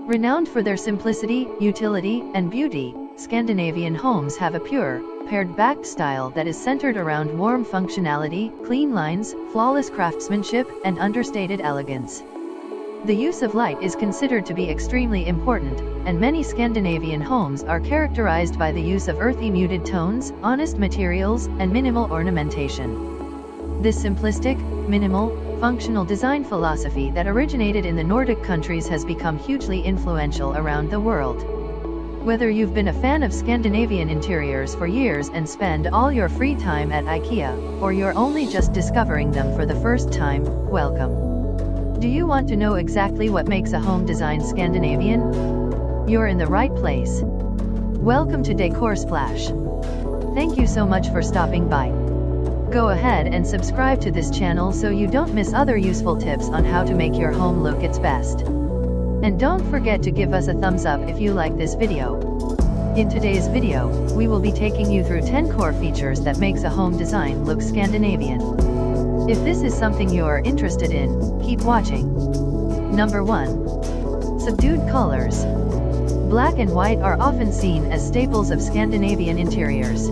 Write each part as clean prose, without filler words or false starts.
Renowned for their simplicity, utility, and beauty, Scandinavian homes have a pure, pared-back style that is centered around warm functionality, clean lines, flawless craftsmanship, and understated elegance. The use of light is considered to be extremely important, and many Scandinavian homes are characterized by the use of earthy muted tones, honest materials, and minimal ornamentation. This simplistic, minimal, functional design philosophy that originated in the Nordic countries has become hugely influential around the world. Whether you've been a fan of Scandinavian interiors for years and spend all your free time at IKEA, or you're only just discovering them for the first time, welcome. Do you want to know exactly what makes a home design Scandinavian? You're in the right place. Welcome to Decor Splash. Thank you so much for stopping by. Go ahead and subscribe to this channel so you don't miss other useful tips on how to make your home look its best. And don't forget to give us a thumbs up if you like this video. In today's video, we will be taking you through 10 core features that makes a home design look Scandinavian. If this is something you're interested in, keep watching. Number 1. Subdued colors. Black and white are often seen as staples of Scandinavian interiors.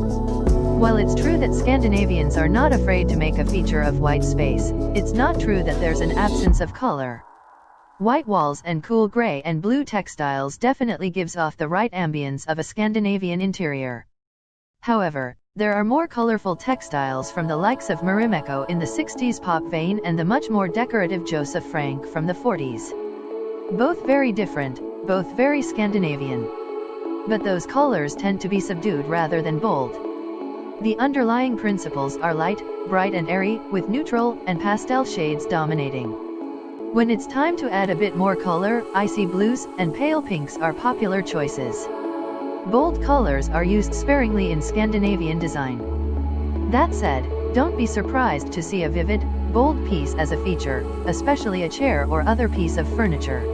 While it's true that Scandinavians are not afraid to make a feature of white space, it's not true that there's an absence of color. White walls and cool gray and blue textiles definitely gives off the right ambience of a Scandinavian interior. However, there are more colorful textiles from the likes of Marimekko in the 60s pop vein and the much more decorative Joseph Frank from the 40s. Both very different, both very Scandinavian. But those colors tend to be subdued rather than bold. The underlying principles are light, bright and airy, with neutral and pastel shades dominating. When it's time to add a bit more color, icy blues and pale pinks are popular choices. Bold colors are used sparingly in Scandinavian design. That said, don't be surprised to see a vivid, bold piece as a feature, especially a chair or other piece of furniture.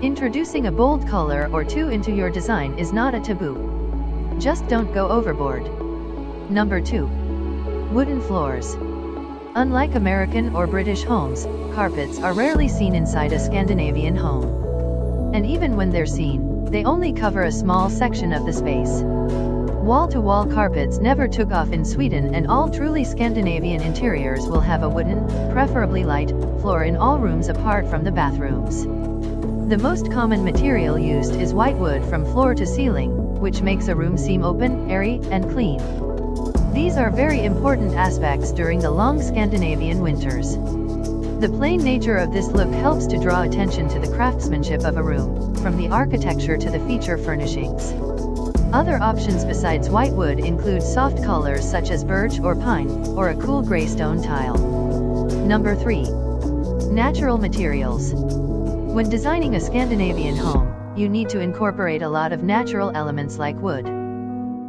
Introducing a bold color or two into your design is not a taboo. Just don't go overboard. Number 2. Wooden floors. Unlike American or British homes, carpets are rarely seen inside a Scandinavian home. And even when they're seen, they only cover a small section of the space. Wall-to-wall carpets never took off in Sweden, and all truly Scandinavian interiors will have a wooden, preferably light, floor in all rooms apart from the bathrooms. The most common material used is whitewood from floor to ceiling, which makes a room seem open, airy, and clean. These are very important aspects during the long Scandinavian winters. The plain nature of this look helps to draw attention to the craftsmanship of a room, from the architecture to the feature furnishings. Other options besides whitewood include soft colors such as birch or pine, or a cool gray stone tile. Number 3. Natural materials. When designing a Scandinavian home, you need to incorporate a lot of natural elements like wood.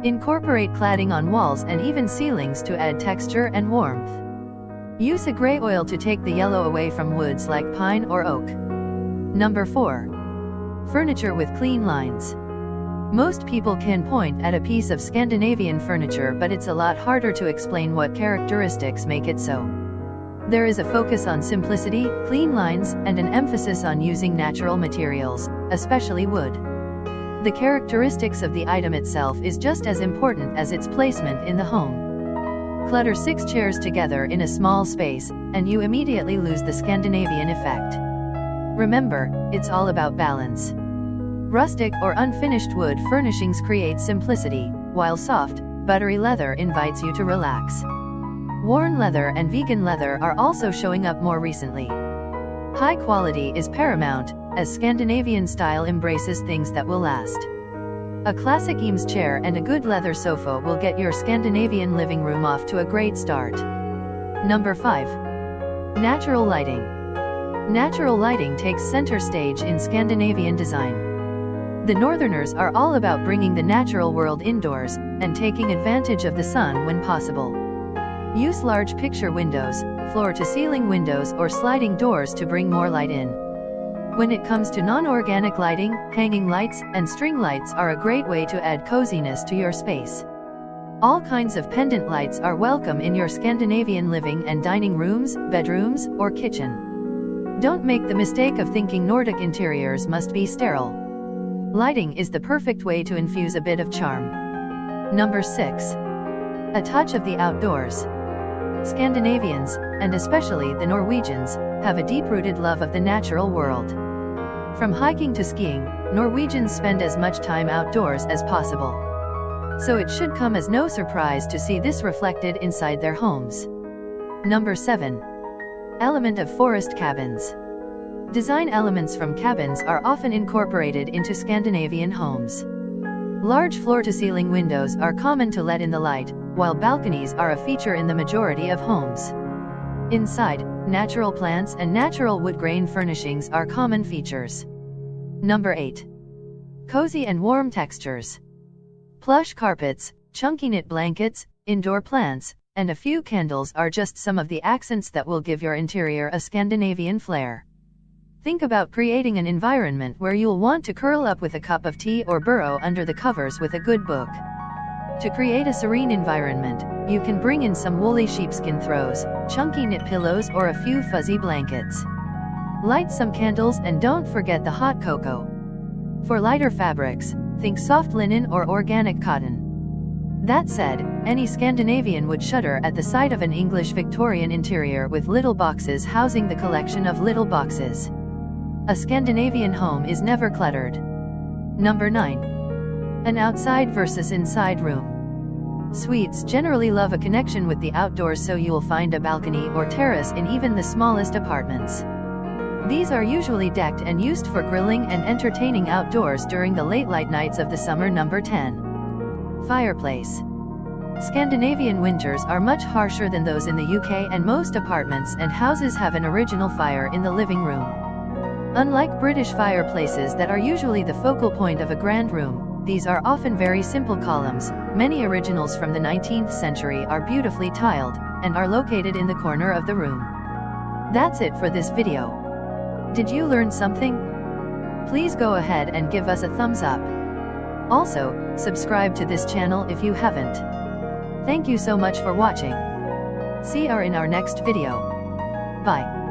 Incorporate cladding on walls and even ceilings to add texture and warmth. Use a gray oil to take the yellow away from woods like pine or oak. Number 4. Furniture with clean lines. Most people can point at a piece of Scandinavian furniture, but it's a lot harder to explain what characteristics make it so. There is a focus on simplicity, clean lines, and an emphasis on using natural materials, especially wood. The characteristics of the item itself is just as important as its placement in the home. Clutter 6 chairs together in a small space, and you immediately lose the Scandinavian effect. Remember, it's all about balance. Rustic or unfinished wood furnishings create simplicity, while soft, buttery leather invites you to relax. Worn leather and vegan leather are also showing up more recently. High quality is paramount, as Scandinavian style embraces things that will last. A classic Eames chair and a good leather sofa will get your Scandinavian living room off to a great start. Number 5. Natural lighting. Natural lighting takes center stage in Scandinavian design. The Northerners are all about bringing the natural world indoors, and taking advantage of the sun when possible. Use large picture windows, floor-to-ceiling windows or sliding doors to bring more light in. When it comes to non-organic lighting, hanging lights and string lights are a great way to add coziness to your space. All kinds of pendant lights are welcome in your Scandinavian living and dining rooms, bedrooms, or kitchen. Don't make the mistake of thinking Nordic interiors must be sterile. Lighting is the perfect way to infuse a bit of charm. Number 6. A touch of the outdoors. Scandinavians, and especially the Norwegians, have a deep-rooted love of the natural world. From hiking to skiing, Norwegians spend as much time outdoors as possible. So it should come as no surprise to see this reflected inside their homes. Number 7. Element of forest cabins. Design elements from cabins are often incorporated into Scandinavian homes. Large floor-to-ceiling windows are common to let in the light, while balconies are a feature in the majority of homes. Inside, natural plants and natural wood grain furnishings are common features. Number 8. Cozy and warm textures. Plush carpets, chunky knit blankets, indoor plants, and a few candles are just some of the accents that will give your interior a Scandinavian flair. Think about creating an environment where you'll want to curl up with a cup of tea or burrow under the covers with a good book. To create a serene environment, you can bring in some woolly sheepskin throws, chunky knit pillows or a few fuzzy blankets. Light some candles and don't forget the hot cocoa. For lighter fabrics, think soft linen or organic cotton. That said, any Scandinavian would shudder at the sight of an English Victorian interior with little boxes housing the collection of little boxes. A Scandinavian home is never cluttered. Number 9. An outside versus inside room. Swedes generally love a connection with the outdoors, so you'll find a balcony or terrace in even the smallest apartments. These are usually decked and used for grilling and entertaining outdoors during the late light nights of the summer. Number 10. Fireplace. Scandinavian winters are much harsher than those in the UK, and most apartments and houses have an original fire in the living room. Unlike British fireplaces that are usually the focal point of a grand room, these are often very simple columns. Many originals from the 19th century are beautifully tiled, and are located in the corner of the room. That's it for this video. Did you learn something? Please go ahead and give us a thumbs up. Also, subscribe to this channel if you haven't. Thank you so much for watching. See you in our next video. Bye.